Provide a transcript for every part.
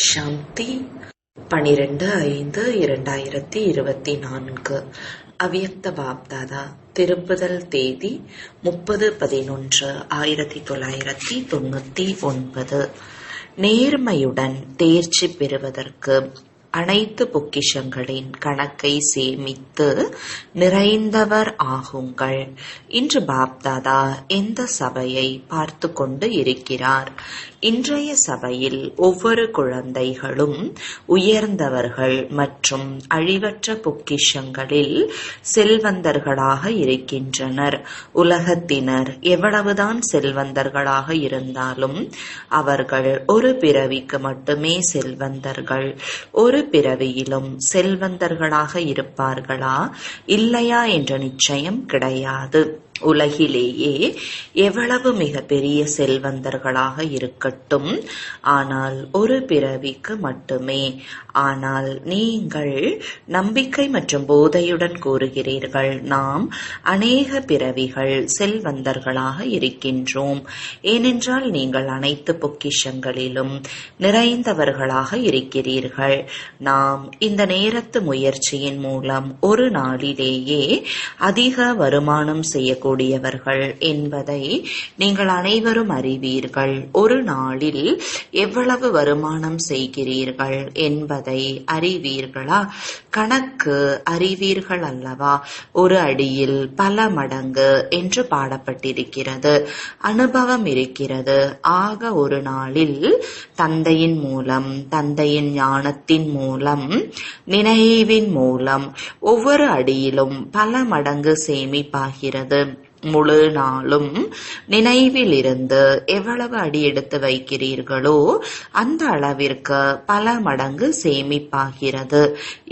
சாந்தி 12/5/2024. அவ்யக்த பாப்தாதா. திருப்புதல் தேதி 30/11/1999. நேர்மையுடன் தேர்ச்சி பெறுவதற்கு அனைத்து பொக்கிஷங்களின் கணக்கை சேமித்து நிறைந்தவர் ஆகுங்கள். இன்று பாப்தாதா எந்த சபையை பார்த்து கொண்டு இருக்கிறார்? இன்றைய சபையில் ஒவ்வொரு குழந்தைகளும் உயர்ந்தவர்கள் மற்றும் அழிவற்ற பொக்கிஷங்களில் செல்வந்தர்களாக இருக்கின்றனர். உலகத்தினர் எவ்வளவுதான் செல்வந்தர்களாக இருந்தாலும் அவர்கள் ஒரு பிறவிக்கு மட்டுமே செல்வந்தர்கள். ஒரு பிறவியிலும் செல்வந்தர்களாக இருப்பார்களா இல்லையா என்ற நிச்சயம் கிடையாது. உலகிலேயே எவ்வளவு மிக பெரிய செல்வந்தர்களாக இருக்கட்டும், ஆனால் ஒரு பிறவிக்கு மட்டுமே. ஆனால் நீங்கள் நம்பிக்கை மற்றும் போதையுடன் கூறுகிறீர்கள், நாம் அநேக பிறவிகள் செல்வந்தர்களாக இருக்கின்றோம். ஏனென்றால் நீங்கள் அனைத்து பொக்கிஷங்களிலும் நிறைந்தவர்களாக இருக்கிறீர்கள். நாம் இந்த நேரத்து முயற்சியின் மூலம் ஒரு நாளிலேயே அதிக வருமானம் செய்யக்கூடியவர்கள் என்பதை நீங்கள் அனைவரும் அறிவீர்கள். ஒரு நாளில் எவ்வளவு வருமானம் செய்கிறீர்கள் என்பதை அறிவீர்களா? கணக்கு அறிவீர்கள் அல்லவா? ஒரு அடியில் பல மடங்கு என்று பாடப்பட்டிருக்கிறது. அனுபவம் இருக்கிறது. ஆக ஒரு நாளில் தந்தையின் மூலம், தந்தையின் ஞானத்தின் மூலம், நினைவின் மூலம் ஒவ்வொரு அடியிலும் பல மடங்கு சேமிப்பாகிறது. முழு நாளும் நினைவில் இருந்து எவ்வளவு அடி எடுத்து வைக்கிறீர்களோ அந்த அளவிற்கு பல மடங்கு சேமிப்பாகிறது.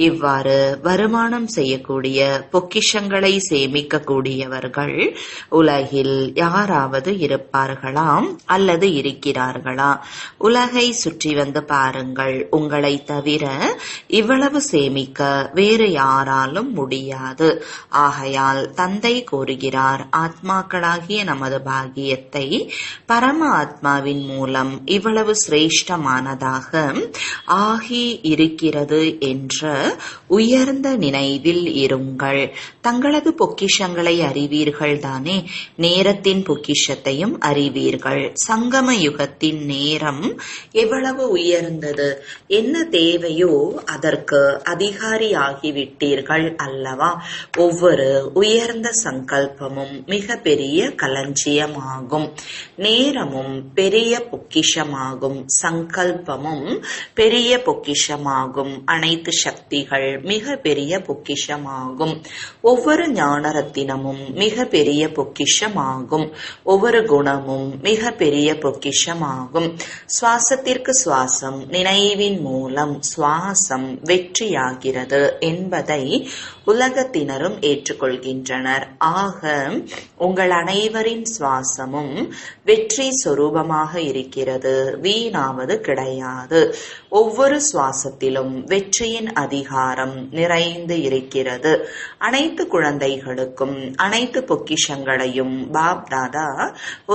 இவ்வாறு வருமானம் செய்யக்கூடிய பொக்கிஷங்களை சேமிக்க கூடியவர்கள் உலகில் யாராவது இருப்பார்களா அல்லது இருக்கிறார்களா? உலகை சுற்றி வந்து பாருங்கள். உங்களை தவிர இவ்வளவு சேமிக்க வேறு யாராலும் முடியாது. ஆகையால் தந்தை கூறுகிறார், ஆத்மாக்களாகிய நமது பாகியத்தை பரம ஆத்மாவின் மூலம் இவ்வளவு சிரேஷ்டமானதாக ஆகி இருக்கிறது என்ற உயர்ந்த நினைவில் இருங்கள். தங்களது பொக்கிஷங்களை அறிவீர்கள் தானே? நேரத்தின் பொக்கிஷத்தையும் அறிவீர்கள். சங்கம யுகத்தின் நேரம் எவ்வளவு உயர்ந்தது, என்ன தேவையோ அதற்கு அதிகாரியாகிவிட்டீர்கள் அல்லவா? ஒவ்வொரு உயர்ந்த சங்கல்பமும் மிக பெரிய களஞ்சியமாகும். நேரமும் பெரிய பொக்கிஷமாகும். சங்கல்பமும் பெரிய பொக்கிஷமாகும். அனைத்து சக்திகள் மிக பெரிய பொக்கிஷமாகும். ஒவ்வொரு ஞானரத்தினமும் மிக பெரிய பொக்கிஷமாகும். ஒவ்வொரு குணமும் மிக பெரிய பொக்கிஷமாகும். சுவாசத்திற்கு சுவாசம், நினைவின் மூலம் சுவாசம் வெற்றியாகிறது என்பதை உலகத்தினரும் ஏற்றுக்கொள்கின்றனர். ஆக உங்கள் அனைவரின் சுவாசமும் வெற்றி சொரூபமாக இருக்கிறது. வீணாவது கிடையாது. ஒவ்வொரு சுவாசத்திலும் வெற்றியின் அதிகாரம் நிறைந்து இருக்கிறது. அனைத்து குழந்தைகளுக்கும் அனைத்து பொக்கிஷங்களையும் பாப் தாதா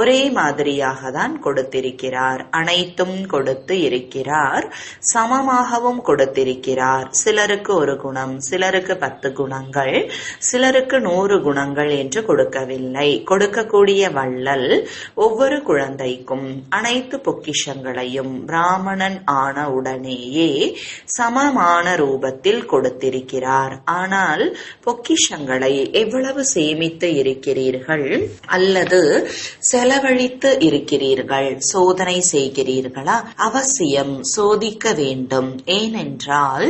ஒரே மாதிரியாக தான் கொடுத்திருக்கிறார். அனைத்தும் கொடுத்து இருக்கிறார். சமமாகவும் கொடுத்திருக்கிறார். சிலருக்கு ஒரு குணம், சிலருக்கு 10 குணங்கள், சிலருக்கு 100 குணங்கள் என்று கொடுக்கவில்லை. கொடுக்கக்கூடிய வள்ளல் ஒவ்வொரு குழந்தைக்கும் அனைத்து பொக்கிஷங்களையும் பிராமணன் ஆன உடனேயே சமமான ரூபத்தில் கொடுத்திருக்கிறார். ஆனால் பொக்கிஷங்களை எவ்வளவு சேமித்து இருக்கிறீர்கள் அல்லது செலவழித்து இருக்கிறீர்கள்? சோதனை செய்கிறீர்களா? அவசியம் சோதிக்க வேண்டும். ஏனென்றால்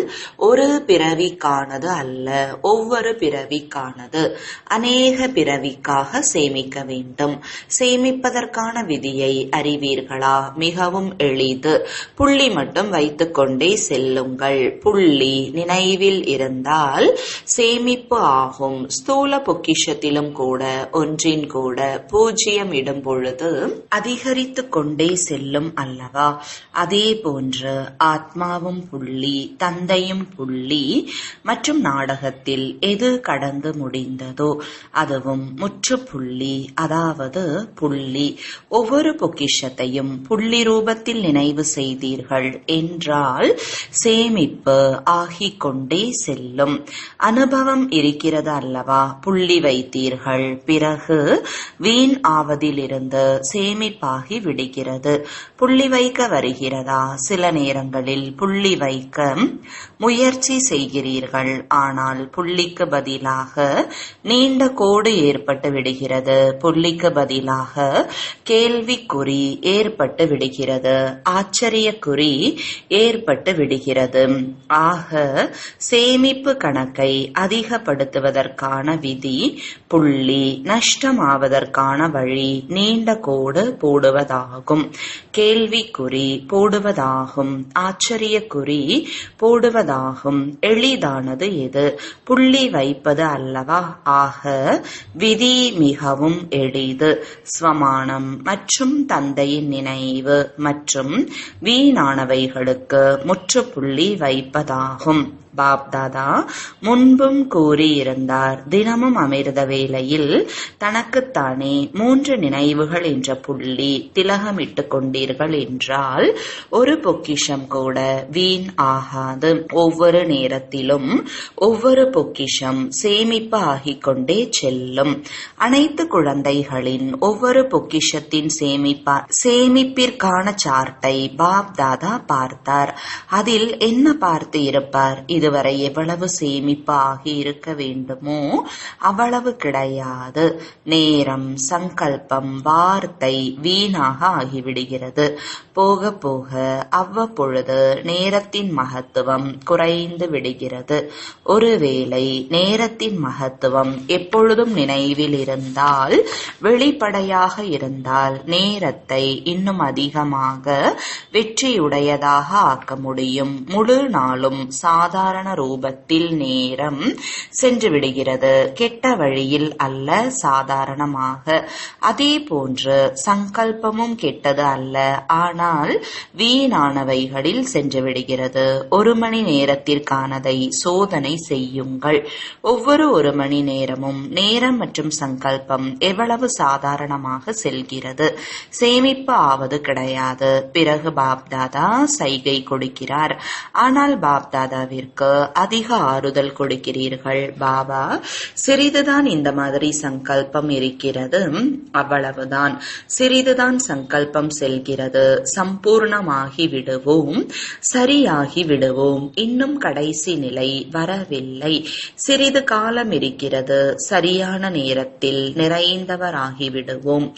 ஒரு பிறவிக்கானது அல்ல, ஒவ்வொரு பிறவிக்கானது. அநேக பிறவிக்காக சேமிக்க வேண்டும். சேமிப்பதற்கான விதியை அறிவீர்களா? மிகவும் எளிது. புள்ளி மட்டும் வைத்துக்கொண்டே செல்லுங்கள். புள்ளி நினைவில் இருந்தால் சேமிப்பு ஆகும். ஸ்தூல பொக்கிஷத்திலும் கூட ஒன்றின் கூட 0 இடும் பொழுது அதிகரித்து கொண்டே செல்லும் அல்லவா? அதே போன்று ஆத்மாவும் புள்ளி, தந்தையும் புள்ளி மற்றும் நாடகத்தில் எது கடந்து முடிந்ததோ அதுவும் முற்று முற்றுப்புள்ளி, அதாவது புள்ளி. ஒவ்வொரு பொக்கிஷத்தையும் புள்ளி ரூபத்தில் நினைவு செய்தீர்கள் என்றால் சேமிப்பு ஆகிக் கொண்டே செல்லும். அனுபவம் இருக்கிறது அல்லவா? புள்ளி வைத்தீர்கள், பிறகு வீண் ஆவதிலிருந்து சேமிப்பாகி விடுகிறது. புள்ளி வைக்க வருகிறதா? சில நேரங்களில் புள்ளி வைக்க முயற்சி செய்கிறீர்கள், ஆனால் புள்ளிக்கு பதிலாக நீண்ட கோடு ஏற்பட்டு விடுகிறது. புள்ளிக்கு பதிலாக கேள்விக்குறி ஏற்பட்டு விடுகிறது, ஆச்சரியக்குறி ஏற்பட்டு விடுகிறது. ஆக சேமிப்பு கணக்கை அதிகப்படுத்துவதற்கான விதி புள்ளி, நஷ்டமாவதற்கான வழி நீண்ட கோடு போடுவதாகும், கேள்விக்குறி போடுவதாகும், ஆச்சரியக்குறி போடுவதாகும். எளிதானது எது? புள்ளி வைப்பது அல்லவா? ஆக விதி மிகவும் எளிது. ஸ்வமானம் மற்றும் தந்தையின் நினைவு மற்றும் வீணானவைகளுக்கு முற்றுப்புள்ளி வைப்பதாகும். பாப்தாதா முன்பும் கூறியிருந்தார், தினமும் அமிர்த வேளையில் தனக்குத்தானே 3 நினைவுகள் என்ற புள்ளி திலகமிட்டு கொண்டீர்கள் என்றால் ஒரு பொக்கிஷம் கூட வீண் ஆகாது. ஒவ்வொரு நேரத்திலும் ஒவ்வொரு பொக்கிஷம் சேமிப்பு ஆகிக் கொண்டே செல்லும். அனைத்து குழந்தைகளின் ஒவ்வொரு பொக்கிஷத்தின் சேமிப்பிற்கான சார்ட்டை பாப்தாதா பார்த்தார். அதில் என்ன பார்த்து இருப்பார்? இதுவரை எவ்வளவு சேமிப்பு ஆகி இருக்க வேண்டுமோ அவ்வளவு கிடையாது. நேரம், சங்கல்பம், வார்த்தை வீணாக ஆகிவிடுகிறது. போக போக அவ்வப்பொழுது நேரத்தின் மகத்துவம் குறைந்து விடுகிறது. ஒருவேளை நேரத்தின் மகத்துவம் எப்பொழுதும் நினைவில் இருந்தால், வெளிப்படையாக இருந்தால், நேரத்தை இன்னும் அதிகமாக வெற்றியுடையதாக ஆக்க முடியும். முழு நாளும் சாதாரண ரூபத்தில் நேரம் சென்று விடுகிறது, கெட்ட வழியில் அல்ல, சாதாரணமாக. அதே போன்று சங்கல்பமும் கெட்டது அல்ல, ஆனால் வீணானவைகளில் சென்று விடுகிறது. 1 மணி நேரத்திற்கானதை சோதனை செய்யுங்கள். ஒவ்வொரு 1 மணி நேரமும் நேரம் மற்றும் சங்கல்பம் எவ்வளவு சாதாரணமாக செல்கிறது. சேமிப்பு ஆவது கிடையாது. பிறகு பாப்தாதா சைகை கொடுக்கிறார், ஆனால் பாப்தாதாவிற்கு அதிக ஆறுதல் கொடுக்கிறீர்கள். பாபா, சிறிதுதான் இந்த மாதிரி சங்கல்பம் இருக்கிறது, அவ்வளவுதான். சிறிதுதான் சங்கல்பம் செல்கிறது, சம்பூர்ணமாகி விடுவோம், சரியாகி விடுவோம். இன்னும் கடைசி நிலை வரவில்லை. சிறிது காலம் இருக்கிறது, சரியான நேரத்தில் நிறைந்தவராகி விடுவோம்.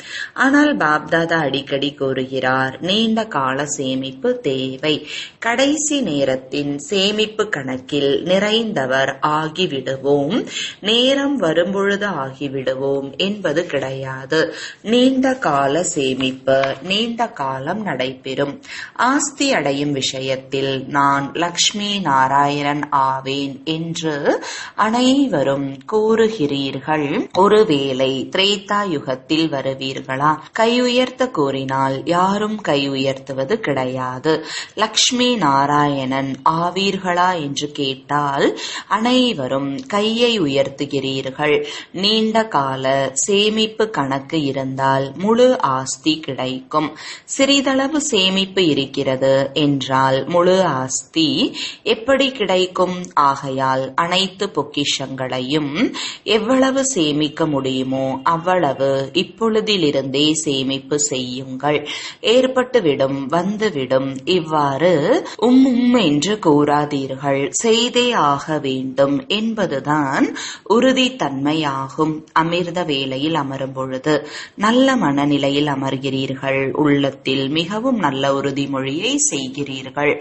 ஆனால் பாப்தாதா அடிக்கடி கூறுகிறார், நீண்ட கால சேமிப்பு தேவை. கடைசி நேரத்தின் சேமிப்பு கணக்கில் நிறைந்தவர் ஆகிவிடுவோம், நேரம் வரும்பொழுது ஆகிவிடுவோம் என்பது கிடையாது. நீண்ட கால சேமிப்பு நீண்ட காலம் நடைபெறும். ஆஸ்தி அடையும் விஷயத்தில் நான் லக்ஷ்மி நாராயணன் ஆவேன் என்று அனைவரும் கூறுகிறீர்கள். ஒருவேளை திரேதா யுகத்தில் வருவீர்களா? கை உயர்த்த கூறினால் யாரும் கை உயர்த்துவது கிடையாது. லக்ஷ்மி நாராயணன் ஆவீர்களா என்று கேட்டால் அனைவரும் கையை உயர்த்துகிறீர்கள். நீண்ட கால சேமிப்பு கணக்கு இருந்தால் முழு ஆஸ்தி கிடைக்கும். சிறிதளவு சேமிப்பு இருக்கிறது என்றால் முழு ஆஸ்தி எப்படி கிடைக்கும்? ஆகையால் அனைத்து பொக்கிஷங்களையும் எவ்வளவு சேமிக்க முடியுமோ அவ்வளவு இப்பொழுதிலிருந்தே சேமிப்பு செய்யுங்கள். ஏற்பட்டுவிடும், வந்துவிடும், இவ்வாறு என்று கூறாதீர்கள். செய்தே ஆக வேண்டும் என்பதுதான் உறுதித்தன்மையாகும். அமிர்த வேளையில் அமரும் பொழுது நல்ல மனநிலையில் அமர்கிறீர்கள். உள்ளத்தில் மிகவும் நல்ல உறுதிமொழியை செய்கிறீர்கள்.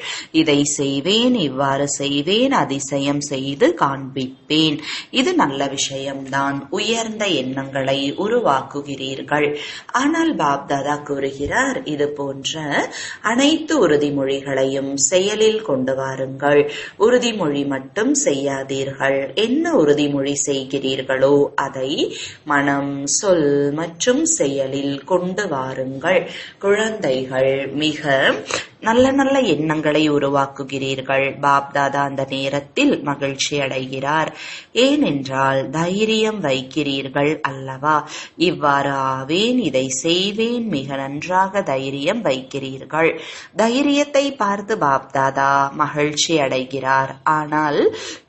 இதை செய்வேன், இவ்வாறு செய்வேன், அதிசயம் செய்து காண்பிப்பேன். இது நல்ல விஷயம்தான். உயர்ந்த எண்ணங்களை உருவாக்குகிறீர்கள். ஆனால் பாப்தாதா கூறுகிறார், இது போன்ற அனைத்து உறுதிமொழிகளையும் செயலில் கொண்டு வாருங்கள். உறுதிமொழி மட்டும் செய்யாதீர்கள். என்ன உறுதிமொழி செய்கிறீர்களோ அதை மனம், சொல் மற்றும் செயலில் கொண்டு வாருங்கள். குழந்தைகள் மிக நல்ல நல்ல எண்ணங்களை உருவாக்குகிறீர்கள். பாப்தாதா அந்த நேரத்தில் மகிழ்ச்சி அடைகிறார். ஏனென்றால் தைரியம் வைக்கிறீர்கள் அல்லவா? இவ்வாறு ஆவேன், இதை செய்வேன், மிக நன்றாக தைரியம் வைக்கிறீர்கள். தைரியத்தை பார்த்து பாப்தாதா மகிழ்ச்சி அடைகிறார். ஆனால்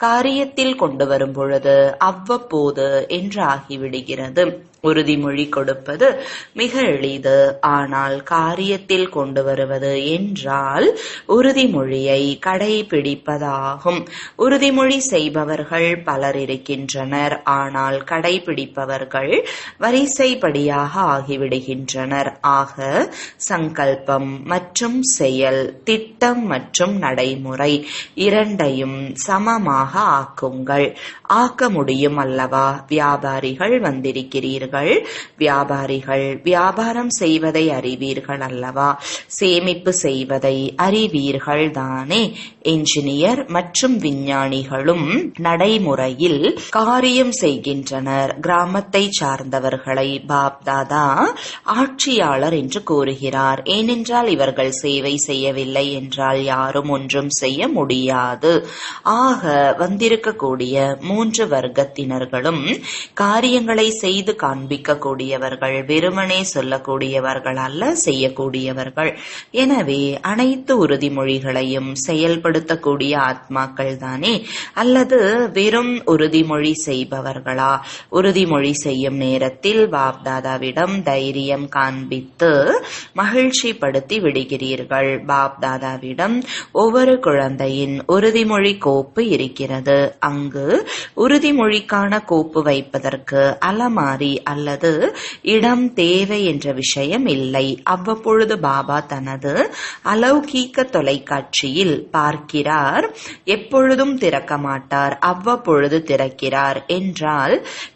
காரியத்தில் கொண்டு வரும் பொழுது அவ்வப்போது என்று ஆகிவிடுகிறது. உறுதிமொழி கொடுப்பது மிக எளிது, ஆனால் காரியத்தில் கொண்டு வருவது என்றால் உறுதிமொழியை கடைபிடிப்பதாகும். உறுதிமொழி செய்பவர்கள் பலர் இருக்கின்றனர், ஆனால் கடைபிடிப்பவர்கள் வரிசைப்படியாக ஆகிவிடுகின்றனர். ஆக சங்கல்பம் மற்றும் செயல், திட்டம் மற்றும் நடைமுறை இரண்டையும் சமமாக ஆக்குங்கள். ஆக்க முடியும் அல்லவா? வியாபாரிகள் வந்திருக்கிறீர்கள். வியாபாரிகள் வியாபாரம் செய்வதை அறிவீர்கள் அல்லவா? சேமிப்பு செய்வதை அறிவீர்கள் தானே? என்ஜினியர் மற்றும் விஞ்ஞானிகளும் நடைமுறையில் காரியம் செய்கின்றனர். கிராமத்தை சார்ந்தவர்களை பாப்தாதா ஆட்சியாளர் என்று கூறுகிறார். ஏனென்றால் இவர்கள் சேவை செய்யவில்லை என்றால் யாரும் ஒன்றும் செய்ய முடியாது. ஆக வந்திருக்கக்கூடிய 3 வர்க்கத்தினர்களும் காரியங்களை செய்து காண்பிக்கக்கூடியவர்கள், வெறுமனே சொல்லக்கூடியவர்கள் அல்ல, செய்யக்கூடியவர்கள். எனவே அனைத்து உறுதிமொழிகளையும் செயல்படுத்தக்கூடிய ஆத்மாக்கள் தானே? அல்லது வெறும் உறுதிமொழி செய்பவர்களா? உறுதிமொழி செய்யும் நேரத்தில் பாப்தாதாவிடம் தைரியம் காண்பித்து மகிழ்ச்சிப்படுத்தி விடுகிறீர்கள். பாப்தாதாவிடம் ஒவ்வொரு குழந்தையின் உறுதிமொழி கோப்பு இருக்கிறது. அங்கு உறுதிமொழிக்கான கோப்பு வைப்பதற்கு அலமாரி அல்லது இடம் தேவை என்ற விஷயம் இல்லை. அவ்வப்பொழுது பாபா தனது அலௌகீக தொலைக்காட்சியில் பார்க்கிறார். எப்பொழுதும் திறக்க மாட்டார், அவ்வப்பொழுது திறக்கிறார் என்றால்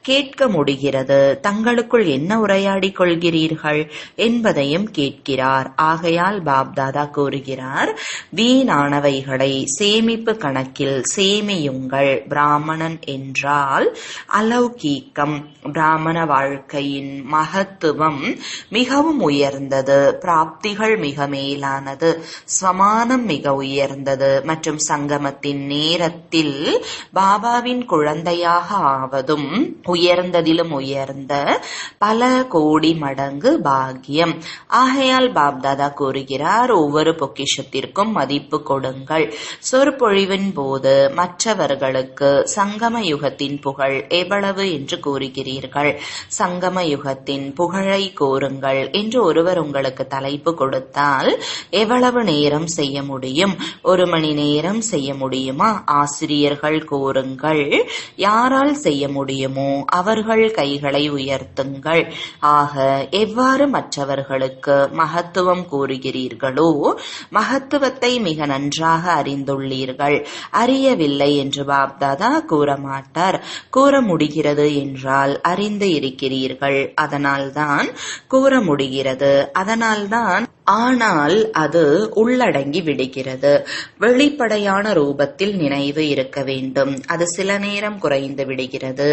கேட்க முடிகிறது. தங்களுக்குள் என்ன உரையாடிக் கொள்கிறீர்கள் என்பதையும் கேட்கிறார். ஆகையால் பாப்தாதா கூறுகிறார், வீணானவைகளை சேமிப்பு கணக்கில் சேமியுங்கள். பிராமணன் என்றால் அலௌகீகம். பிராமண வாழ்க்கையின் மகத்துவம் மிகவும் உயர்ந்தது. பிராப்திகள் மிக மேலானது. ஸ்வமானம் மிக உயர்ந்தது. மற்றும் சங்கமத்தின் நேரத்தில் பாபாவின் குழந்தையாக ஆவதும் உயர்ந்ததிலும் உயர்ந்த பல கோடி மடங்கு பாக்கியம். ஆகையால் பாப்தாதா கூறுகிறார், ஒவ்வொரு பொக்கிஷத்திற்கும் மதிப்பு கொடுங்கள். சொற்பொழிவின் போது மற்றவர்களுக்கு சங்கம யுகத்தின் புகழ் எவ்வளவு என்று கூறுகிறீர்கள். சங்கம யுகத்தின் புகழை கூறுங்கள் என்று ஒருவர் உங்களுக்கு தலைப்பு கொடுத்தால் எவ்வளவு நேரம் செய்ய முடியும்? 1 மணி நேரம் செய்ய முடியுமா? ஆசிரியர்கள் கூறுங்கள். யாரால் செய்ய முடியுமோ அவர்கள் கைகளை உயர்த்துங்கள். ஆக எவ்வாறு மற்றவர்களுக்கு மகத்துவம் கூறுகிறீர்களோ மகத்துவத்தை மிக நன்றாக அறிந்துள்ளீர்கள். அறியவில்லை என்று பாப்தாதா கூற மாட்டார். கூற முடிகிறது என்றால் அறிந்து இருக்கிறீர்கள். அதனால்தான் கூற முடிகிறது. அதனால்தான் ஆனால் அது உள்ளடங்கி விடுகிறது. வெளிப்படையான ரூபத்தில் நினைவு இருக்க வேண்டும். அது சில நேரம் குறைந்து விடுகிறது,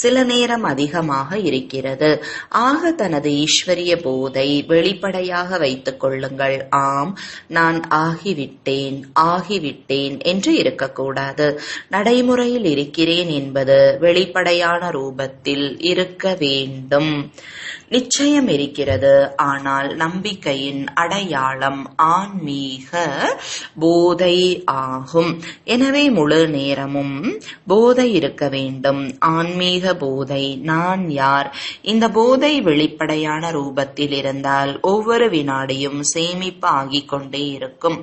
சில நேரம் அதிகமாக இருக்கிறது. ஆக தனது ஈஸ்வரிய போதை வெளிப்படையாக வைத்துக் கொள்ளுங்கள். ஆம், நான் ஆகிவிட்டேன் ஆகிவிட்டேன் என்று இருக்கக்கூடாது. நடைமுறையில் இருக்கிறேன் என்பது வெளிப்படையான ரூபத்தில் இருக்க வேண்டும். நிச்சயம் இருக்கிறது. ஆனால் நம்பிக்கையின் அடையாளம் ஆன்மீக போதை ஆகும். எனவே முழு நேரமும் போதை இருக்க வேண்டும். ஆன்மீக போதை. நான் யார்? இந்த போதை வெளிப்படையான ரூபத்தில் இருந்தால் ஒவ்வொரு வினாடியும் சேமிப்பு ஆகிக் கொண்டே இருக்கும்.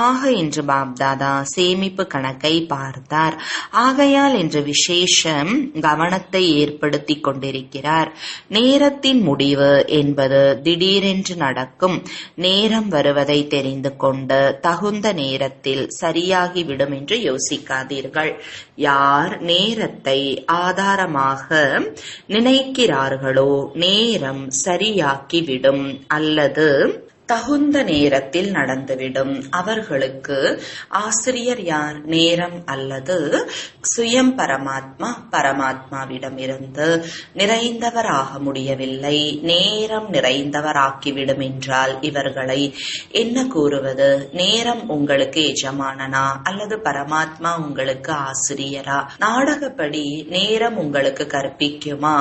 ஆக இன்று பாப்தாதா சேமிப்பு கணக்கை பார்த்தார். ஆகையால் இன்று விசேஷம் கவனத்தை ஏற்படுத்திக் கொண்டிருக்கிறார். நேரத்தின் முடிவு என்பது திடீரென்று நடக்கும். நேரம் வருவதை தெரிந்து கொண்டு தகுந்த நேரத்தில் சரியாகிவிடும் என்று யோசிக்காதீர்கள். யார் நேரத்தை ஆதாரமாக நினைக்கிறார்களோ நேரம் சரியாக்கிவிடும். அல்லது தகுந்த நேரத்தில் நடந்துவிடும். அவர்களுக்கு ஆசிரியர் யார்? நேரம் அல்லது சுயம் பரமாத்மா. பரமாத்மாவிடமிருந்து நிறைந்தவராக முடியவில்லை, நேரம் நிறைந்தவராக்கிவிடும் என்றால் இவர்களை என்ன கூறுவது? நேரம் உங்களுக்கு எஜமானனா அல்லது பரமாத்மா உங்களுக்கு ஆசிரியரா? நாடகப்படி நேரம் உங்களுக்கு கற்பிக்குமா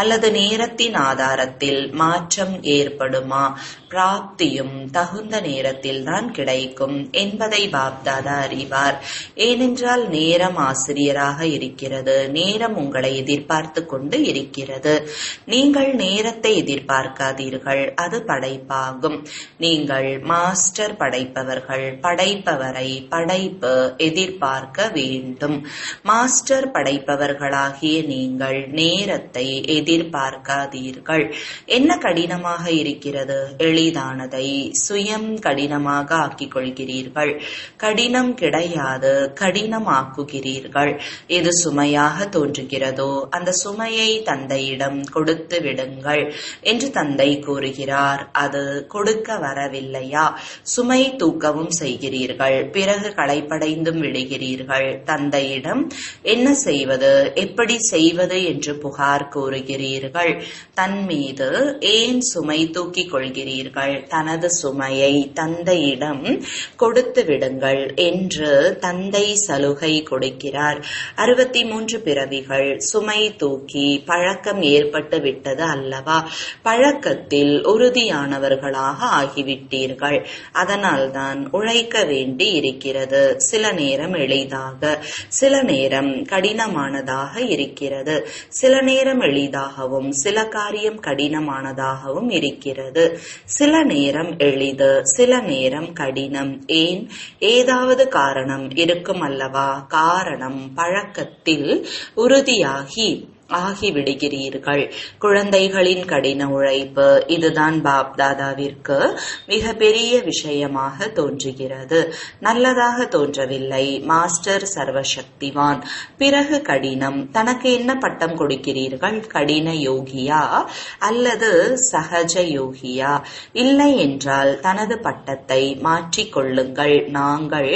அல்லது நேரத்தின் ஆதாரத்தில் மாற்றம் ஏற்படுமா? பிராப்தியும் தகுந்த நேரத்தில் தான் கிடைக்கும் என்பதை பாப்தாதா அறிவார். ஏனென்றால் நேரம் ஆசிரியராக இருக்கிறது, நேரம் உங்களை எதிர்பார்த்து கொண்டு இருக்கிறது. நீங்கள் நேரத்தை எதிர்பார்க்காதீர்கள், அது படைப்பாகும். நீங்கள் மாஸ்டர் படைப்பவர்கள், படைப்பவரை படைப்பு எதிர்பார்க்க வேண்டும். மாஸ்டர் படைப்பவர்களாகிய நீங்கள் நேரத்தை எதிர்பார்க்காதீர்கள். என்ன கடினமாக இருக்கிறது? எளிதானதை சுயம் கடினமாக ஆக்கிக் கொள்கிறீர்கள். கடினம் கிடையாது, கடினமாக்குகிறீர்கள். எது சுமையாக தோன்றுகிறதோ அந்த சுமையை தந்தையிடம் கொடுத்து விடுங்கள் என்று தந்தை கூறுகிறார். அது கொடுக்க வரவில்லையா? சுமை தூக்கவும் செய்கிறீர்கள், பிறகு களைப்படைந்தும் விடுகிறீர்கள். தந்தையிடம் என்ன செய்வது, எப்படி செய்வது என்று புகார் கூறுகிறீர்கள். தன் மீது ஏன் சுமை தூக்கிக் கொள்கிறீர்கள்? தனது சுமையை தந்தையிடம் கொடுத்து விடுங்கள் என்று தந்தை சலுகை கொடுக்கிறார். 63 பிறவிகள் சுமை தூக்கி பழக்கம் ஏற்பட்டு விட்டது அல்லவா? பழக்கத்தில் உறுதியானவர்களாக ஆகிவிட்டீர்கள். அதனால்தான் உழைக்க வேண்டி இருக்கிறது. சில நேரம் எளிதாக, சில நேரம் கடினமானதாக இருக்கிறது. சில நேரம் எளிதாகவும் சில காரியம் கடினமானதாகவும் இருக்கிறது. சில நேரம் எளிது, சில நேரம் கடினம். ஏன்? ஏதாவது காரணம் இருக்கும் அல்லவா? காரணம் பழக்கத்தில் ஆகிவிடுகிறீர்கள். குழந்தைகளின் கடின உழைப்பு, இதுதான் பாப்தாதாவிற்கு மிக பெரிய விஷயமாக தோன்றுகிறது. நல்லதாக தோன்றவில்லை. மாஸ்டர் சர்வசக்திவான், பிறகு கடினம். தனக்கு என்ன பட்டம் கொடுக்கிறீர்கள்? கடின யோகியா அல்லது சகஜ யோகியா? இல்லை என்றால் தனது பட்டத்தை மாற்றிக்கொள்ளுங்கள். நாங்கள்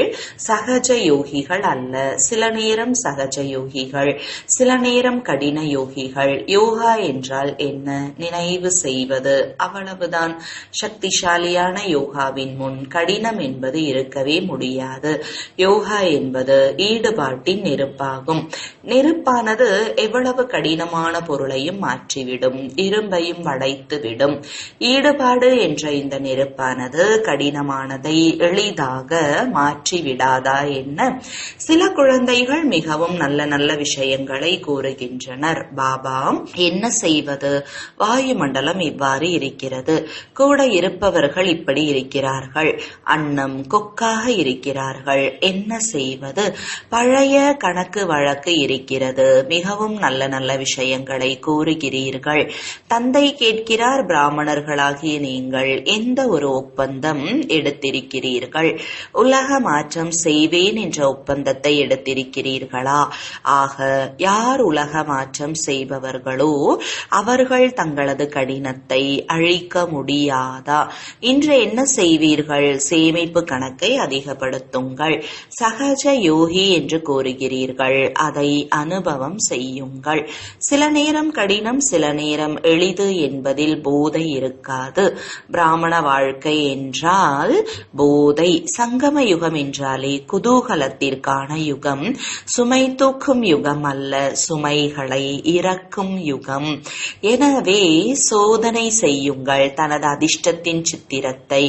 சகஜ யோகிகள் அல்ல. சில நேரம் சகஜ யோகிகள், சில நேரம் கடின யோகிகள். யோகா என்றால் என்ன? நினைவு செய்வது, அவ்வளவுதான். சக்திசாலியான யோகாவின் முன் கடினம் என்பது இருக்கவே முடியாது. யோகா என்பது ஈடுபாட்டின் நெருப்பாகும். நெருப்பானது எவ்வளவு கடினமான பொருளையும் மாற்றிவிடும், இரும்பையும் வளைத்துவிடும். ஈடுபாடு என்ற இந்த நெருப்பானது கடினமானதை எளிதாக மாற்றிவிடாதா என்ன? சில குழந்தைகள் மிகவும் நல்ல நல்ல விஷயங்களை கூறுகின்றனர். பாபா, என்ன செய்வது? வாயுமண்டலம் இவ்வாறு இருக்கிறது, கூட இருப்பவர்கள் இப்படி இருக்கிறார்கள், அன்னம் கொக்காக இருக்கிறார்கள். என்ன செய்வது? பழைய கணக்கு வழக்கு இருக்கிறது. மிகவும் நல்ல நல்ல விஷயங்களை கூறுகிறீர்கள். தந்தை கேட்கிறார், பிராமணர்களாகிய நீங்கள் எந்த ஒரு ஒப்பந்தம் எடுத்திருக்கிறீர்கள்? உலக மாற்றம் செய்வேன் என்ற ஒப்பந்தத்தை எடுத்திருக்கிறீர்களா? ஆக யார் உலக மாற்றம் செய்பவர்களோ அவர்கள் தங்களது கடினத்தை அழிக்க முடியாதா? இன்று என்ன செய்வீர்கள்? சேமிப்பு கணக்கை அதிகப்படுத்துங்கள். சகஜ யோகி என்று கூறுகிறீர்கள், அதை அனுபவம் செய்யுங்கள். சில நேரம் கடினம், சில நேரம் எளிது என்பதில் போதை இருக்காது. பிராமண வாழ்க்கை என்றால் போதை. சங்கம யுகம் என்றாலே குதூகலத்திற்கான யுகம், சுமை தூக்கும் யுகம் அல்ல, சுமைகளை இறக்கும் யுகம். எனவே சோதனை செய்யுங்கள். தனது அதிர்ஷ்டத்தின் சித்திரத்தை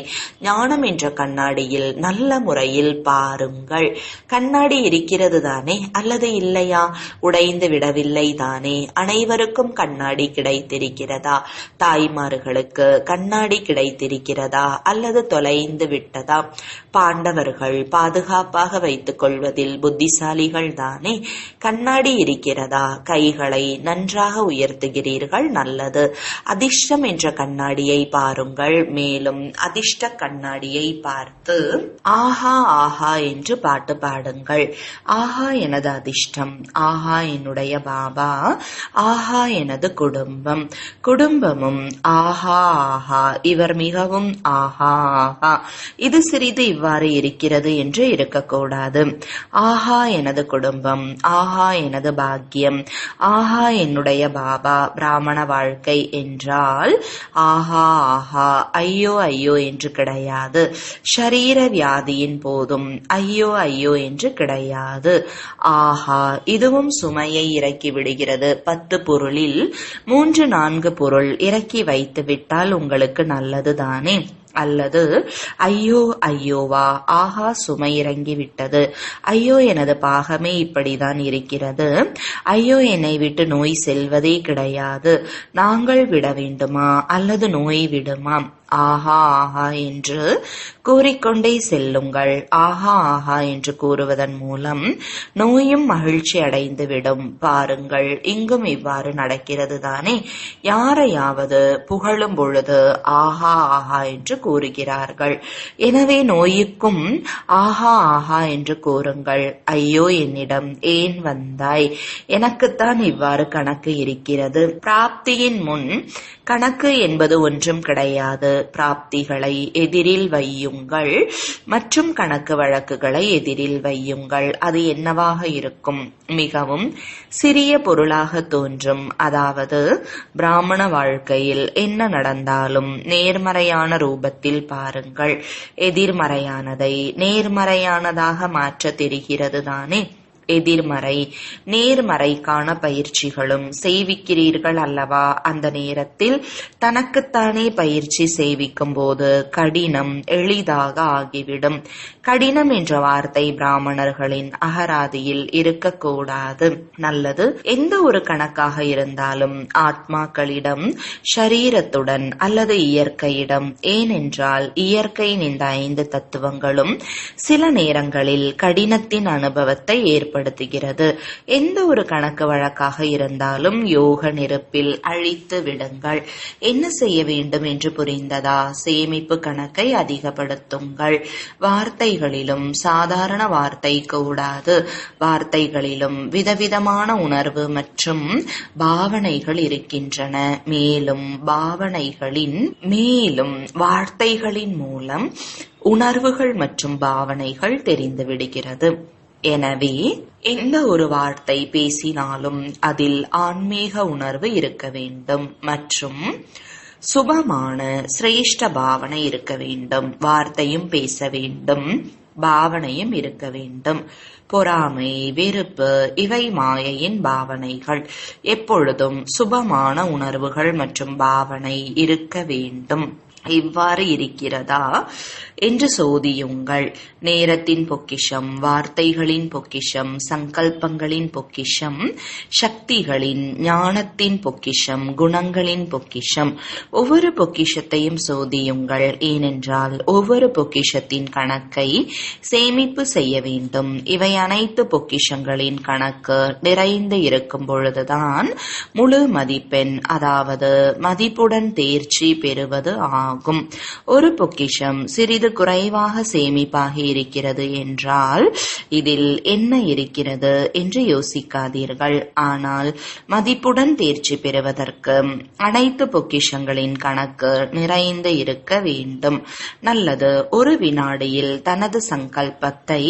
ஞானம் என்ற கண்ணாடியில் நல்ல முறையில் பாருங்கள். கண்ணாடி இருக்கிறது தானே, அல்லது இல்லையா? உடைந்து விடவில்லை தானே? அனைவருக்கும் கண்ணாடி கிடைத்திருக்கிறதா? தாய்மார்களுக்கு கண்ணாடி கிடைத்திருக்கிறதா அல்லது தொலைந்து விட்டதா? பாண்டவர்கள் பாதுகாப்பாக வைத்துக் கொள்வதில் புத்திசாலிகள் தானே. கண்ணாடி இருக்கிறதா? கைகளை கண்களை நன்றாக உயர்த்துகிறீர்கள். நல்லது. அதிர்ஷ்டம் என்ற கண்ணாடியை பாருங்கள். மேலும் அதிர்ஷ்ட கண்ணாடியை பார்த்து ஆஹா ஆஹா என்று பாட்டு பாடுங்கள். ஆஹா எனது அதிர்ஷ்டம், ஆஹா என்னுடைய பாபா, ஆஹா எனது குடும்பம், குடும்பமும் ஆஹா ஆஹா, இவர் மிகவும் ஆஹா ஆஹா. இது சிறிது இவ்வாறு இருக்கிறது என்று இருக்கக்கூடாது. ஆஹா எனது குடும்பம், ஆஹா எனது பாக்கியம், ஆஹா என்னுடைய பாபா. பிராமண வாழ்க்கை என்றால் ஆஹா ஆஹா, ஐயோ ஐயோ என்று கிடையாது. ஷரீர வியாதியின் போதும் ஐயோ ஐயோ என்று கிடையாது. ஆஹா, இதுவும் சுமையை இறக்கி விடுகிறது. 10 பொருளில் 3-4 பொருள் இறக்கி வைத்து விட்டால் உங்களுக்கு நல்லது தானே? அல்லது ஐயோ ஐயோவா, ஆஹா சுமை இறங்கி விட்டது, ஐயோ எனது பாகமே இப்படிதான் இருக்கிறது, ஐயோ என்னை விட்டு நோய் செல்வதே கிடையாது, நாங்கள் விட வேண்டுமா அல்லது நோய் விடுமா? ஆஹா ஆஹா என்று கூறிக்கொண்டே செல்லுங்கள். ஆஹா ஆஹா என்று கூறுவதன் மூலம் நோயும் மகிழ்ச்சி அடைந்து விடும். பாருங்கள், இங்கும் இவ்வாறு நடக்கிறது தானே? யாரையாவது புகழும் பொழுது ஆஹா ஆஹா என்று கூறுகிறார்கள். எனவே நோய்க்கும் ஆஹா ஆஹா என்று கூறுங்கள். ஐயோ என்னிடம் ஏன் வந்தாய், எனக்குத்தான் இவ்வாறு கணக்கு இருக்கிறது. பிராப்தியின் முன் கணக்கு என்பது ஒன்றும் கிடையாது. பிராப்திகளை எதிரில் வையுங்கள் மற்றும் கணக்கு வழக்குகளை எதிரில் வையுங்கள். அது என்னவாக இருக்கும்? மிகவும் சிறிய பொருளாக தோன்றும். அதாவது பிராமண வாழ்க்கையில் என்ன நடந்தாலும் நேர்மறையான ரூபத்தில் பாருங்கள். எதிர்மறையானதை நேர்மறையானதாக மாற்ற தெரிகிறது தானே? எதிர்மறை நேர்மறைக்கான பயிற்சிகளும் செய்விக்கிறீர்கள் அல்லவா? அந்த நேரத்தில் தனக்குத்தானே பயிற்சி செய்விக்கும் போது கடினம் எளிதாக ஆகிவிடும். கடினம் என்ற வார்த்தை பிராமணர்களின் அகராதியில் இருக்கக்கூடாது. நல்லது. எந்த ஒரு கணக்காக இருந்தாலும் ஆத்மாக்களிடம், ஷரீரத்துடன் அல்லது இயற்கையிடம், ஏனென்றால் இயற்கையின் இந்த 5 தத்துவங்களும் சில நேரங்களில் கடினத்தின் அனுபவத்தை ஏற்படுத்துகிறது. எந்த ஒரு கணக்கு வழக்காக இருந்தாலும் யோக நெருப்பில் அழித்து விடுங்கள். என்ன செய்ய வேண்டும் என்று புரிந்ததா? சேமிப்பு கணக்கை அதிகப்படுத்துங்கள். வார்த்தைகளிலும் சாதாரண வார்த்தை கூடாது. வார்த்தைகளிலும் விதவிதமான உணர்வு மற்றும் பாவனைகள் இருக்கின்றன. மேலும் வார்த்தைகளின் மூலம் உணர்வுகள் மற்றும் பாவனைகள் தெரிந்து விடுகிறது. எனவே எந்த ஒரு வார்த்தை பேசினாலும் அதில் ஆன்மீக உணர்வு இருக்க வேண்டும் மற்றும் சுபமான சிரேஷ்ட பாவனை இருக்க வேண்டும். வார்த்தையும் பேச வேண்டும், பாவனையும் இருக்க வேண்டும். பொறாமை, வெறுப்பு இவை மாயையின் பாவனைகள். எப்பொழுதும் சுபமான உணர்வுகள் மற்றும் பாவனை இருக்க வேண்டும். இவ்வாறு இருக்கிறதா என்று சோதியுங்கள். நேரத்தின் பொக்கிஷம், வார்த்தைகளின் பொக்கிஷம், சங்கல்பங்களின் பொக்கிஷம், சக்திகளின் ஞானத்தின் பொக்கிஷம், குணங்களின் பொக்கிஷம். ஒவ்வொரு பொக்கிஷத்தையும் சோதியுங்கள். ஏனென்றால் ஒவ்வொரு பொக்கிஷத்தின் கணக்கை சேமிப்பு செய்ய வேண்டும். இவை அனைத்து பொக்கிஷங்களின் கணக்கு நிறைந்து இருக்கும் பொழுதுதான் முழு மதிப்பெண், அதாவது மதிப்புடன் தேர்ச்சி பெறுவது ஆகும். ஒரு பொக்கிஷம் சிறிது குறைவாக சேமிப்பாகி இருக்கிறது என்றால் இதில் என்ன இருக்கிறது என்று யோசிக்காதீர்கள். ஆனால் மதிப்புடன் தேர்ச்சி பெறுவதற்கு அனைத்து பொக்கிஷங்களின் கணக்கு நிறைந்து இருக்க வேண்டும். நல்லது. ஒரு வினாடியில் தனது சங்கல்பத்தை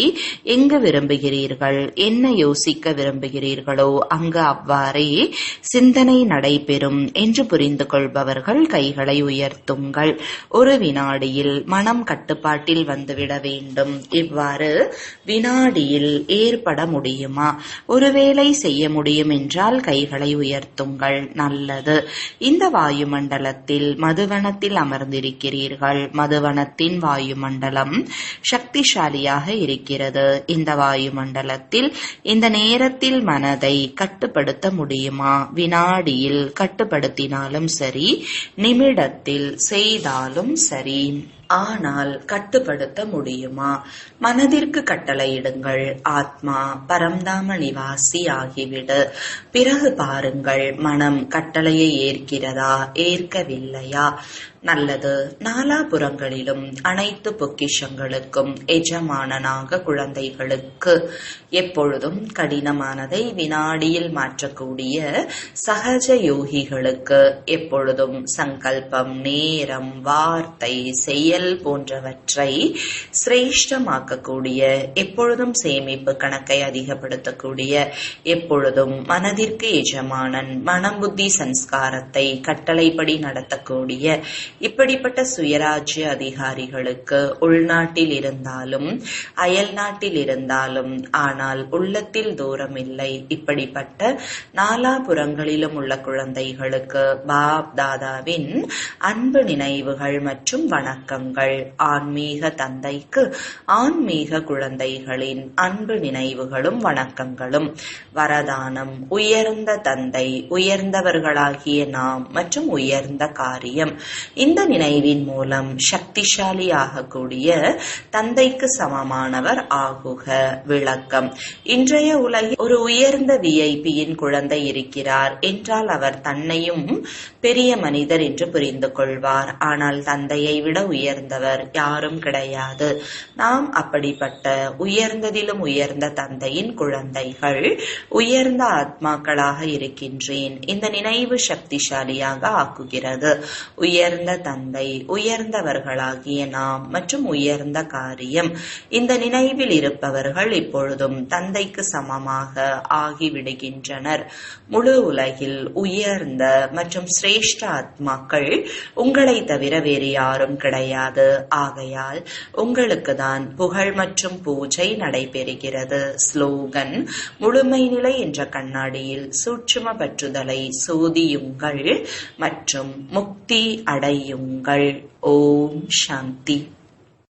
எங்கு விரும்புகிறீர்கள், என்ன யோசிக்க விரும்புகிறீர்களோ அங்கு அவ்வாறே சிந்தனை நடைபெறும் என்று புரிந்து கொள்பவர்கள் கைகளை உயர்த்துங்கள். ஒரு வினாடியில் மனம் கட்டுப்பாட்டில் வந்துவிட வேண்டும். இவ்வாறு வினாடியில் ஏற்பட முடியுமா? ஒருவேளை செய்ய முடியும் என்றால் கைகளை உயர்த்துங்கள். நல்லது. இந்த வாயுமண்டலத்தில் மதுவனத்தில் அமர்ந்திருக்கிறீர்கள். மதுவனத்தின் வாயுமண்டலம் சக்திசாலியாக இருக்கிறது. இந்த வாயுமண்டலத்தில் இந்த நேரத்தில் மனதை கட்டுப்படுத்த முடியுமா? வினாடியில் கட்டுப்படுத்தினாலும் சரி, நிமிடத்தில் செய்தாலும் சரி. ஆனால் கட்டுப்படுத்த முடியுமா? மனதிற்கு கட்டளையிடுங்கள், ஆத்மா பரம்தாம நிவாசி ஆகிவிடு. பிறகு பாருங்கள், மனம் கட்டளையை ஏற்கிறதா, ஏற்கவில்லையா? நல்லது. நாலாபுறங்களிலும் அனைத்து பொக்கிஷங்களுக்கும் எஜமானனாக குழந்தைகளுக்கு எப்பொழுதும் கடினமானதை வினாடியில் மாற்றக்கூடிய சகஜ யோகிகளுக்கு எப்பொழுதும் சங்கல்பம், நேரம், வார்த்தை, செயல் போன்றவற்றை சிரேஷ்டமாக்கக்கூடிய, எப்பொழுதும் சேமிப்பு கணக்கை அதிகப்படுத்தக்கூடிய, எப்பொழுதும் மனதிற்கு எஜமானன், மனம் புத்தி சன்ஸ்காரத்தை கட்டளைப்படி நடத்தக்கூடிய இப்படிப்பட்ட சுயராஜ்ய அதிகாரிகளுக்கு உள்நாட்டில் இருந்தாலும் அயல் நாட்டில் இருந்தாலும் ஆனால் உள்ளத்தில் தூரம் இல்லை, இப்படிப்பட்ட நாலாபுறங்களிலும் உள்ள குழந்தைகளுக்கு பாப் தாதாவின் அன்பு நினைவுகள் மற்றும் வணக்கங்கள். ஆன்மீக தந்தைக்கு ஆன்மீக குழந்தைகளின் அன்பு நினைவுகளும் வணக்கங்களும். வரதானம்: உயர்ந்த தந்தை, உயர்ந்தவர்களாகிய நாம் மற்றும் உயர்ந்த காரியம். இந்த நினைவின் மூலம் சக்திசாலி ஆகக்கூடிய தந்தைக்கு சமமானவர் ஆகுக. விளக்கம்: இன்றைய உலகில் ஒரு உயர்ந்த விஐபியின் குழந்தை இருக்கிறார் என்றால் அவர் தன்னையும் பெரிய மனிதர் என்று புரிந்து கொள்வார். ஆனால் தந்தையை விட உயர்ந்தவர் யாரும் கிடையாது. நாம் அப்படிப்பட்ட உயர்ந்ததிலும் உயர்ந்த தந்தையின் குழந்தைகள், உயர்ந்த ஆத்மாக்களாக இருக்கின்றேன். இந்த நினைவு சக்திசாலியாக ஆக்குகிறது. உயர்ந்த தந்தை, உயர்ந்தவர்களாகிய நாம் மற்றும் உயர்ந்த காரியம். இந்த நினைவில் இருப்பவர்கள் இப்பொழுதும் தந்தைக்கு சமமாக ஆகிவிடுகின்றனர். முழு உலகில் உயர்ந்த மற்றும் சிரேஷ்ட ஆத்மாக்கள் உங்களை தவிர வேறு யாரும் கிடையாது. ஆகையால் உங்களுக்கு தான் புகழ் மற்றும் பூஜை நடைபெறுகிறது. ஸ்லோகன்: முழுமை நிலை என்ற கண்ணாடியில் சூட்சும பற்றுதலை சோதியுங்கள் மற்றும் முக்தி அடையுங்கள். ஓம் சாந்தி.